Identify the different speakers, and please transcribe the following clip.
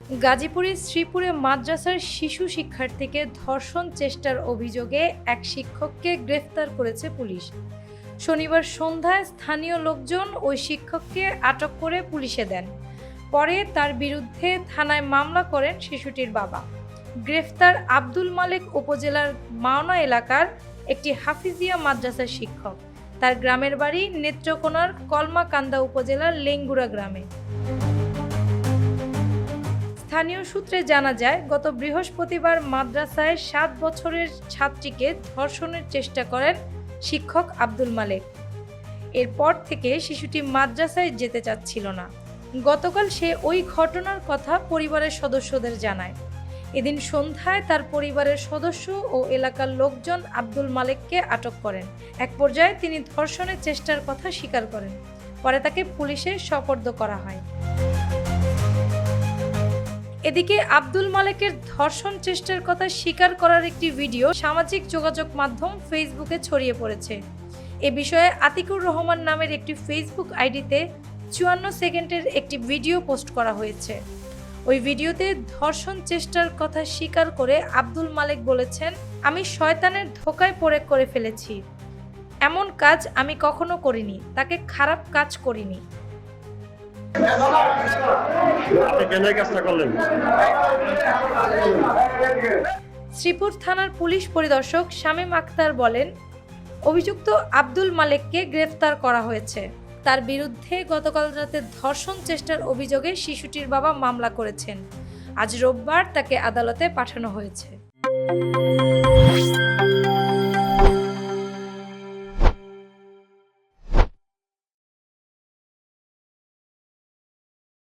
Speaker 1: গাজীপুরের শ্রীপুরে মাদ্রাসার শিশু শিক্ষার্থীকে ধর্ষণ চেষ্টার অভিযোগে এক শিক্ষককে গ্রেফতার করেছে পুলিশ। শনিবার সন্ধ্যায় স্থানীয় লোকজন ওই শিক্ষককে আটক করে পুলিশে দেন। পরে তার বিরুদ্ধে থানায় মামলা করেন শিশুটির বাবা। গ্রেফতার আব্দুল মালেক উপজেলার মাওনা এলাকার একটি হাফিজিয়া মাদ্রাসার শিক্ষক। তার গ্রামের বাড়ি নেত্রকোনার কলমাকান্দা উপজেলার লেঙ্গুড়া গ্রামে। স্থানীয় সূত্রে জানা যায়, গত বৃহস্পতিবার মাদ্রাসায় 7 বছরের ছাত্রীকে ধর্ষণের চেষ্টা করেন শিক্ষক আব্দুল মালেক। এরপর থেকে শিশুটি মাদ্রাসায় যেতে চাচ্ছিল না। গতকাল সে ওই ঘটনার কথা পরিবারের সদস্যদের জানায়। এদিন সন্ধ্যায় তার পরিবারের সদস্য ও এলাকার লোকজন আব্দুল মালেককে আটক করেন। এক পর্যায়ে তিনি ধর্ষণের চেষ্টার কথা স্বীকার করেন। পরে তাকে পুলিশে সোপর্দ করা হয়। এদিকে আব্দুল মালেকের ধর্ষণ চেষ্টার কথা স্বীকার করার একটি ভিডিও সামাজিক যোগাযোগ মাধ্যম ফেসবুকে ছড়িয়ে পড়েছে। এ বিষয়ে আতিকুর রহমান নামের একটি ফেসবুক আইডিতে 54 সেকেন্ডের একটি ভিডিও পোস্ট করা হয়েছে। ওই ভিডিওতে ধর্ষণ চেষ্টার কথা স্বীকার করে আব্দুল মালেক বলেছেন, আমি শয়তানের ধোঁকায় পড়ে করে ফেলেছি। এমন কাজ আমি কখনো করিনি, তাকে খারাপ কাজ করিনি। শ্রীপুর থানার পুলিশ পরিদর্শক শামীম আক্তার বলেন, অভিযুক্ত আব্দুল মালেককে গ্রেফতার করা হয়েছে। তার বিরুদ্ধে গতকাল রাতে ধর্ষণ চেষ্টার অভিযোগে শিশুটির বাবা মামলা করেছেন। আজ রোববার তাকে আদালতে পাঠানো হয়েছে।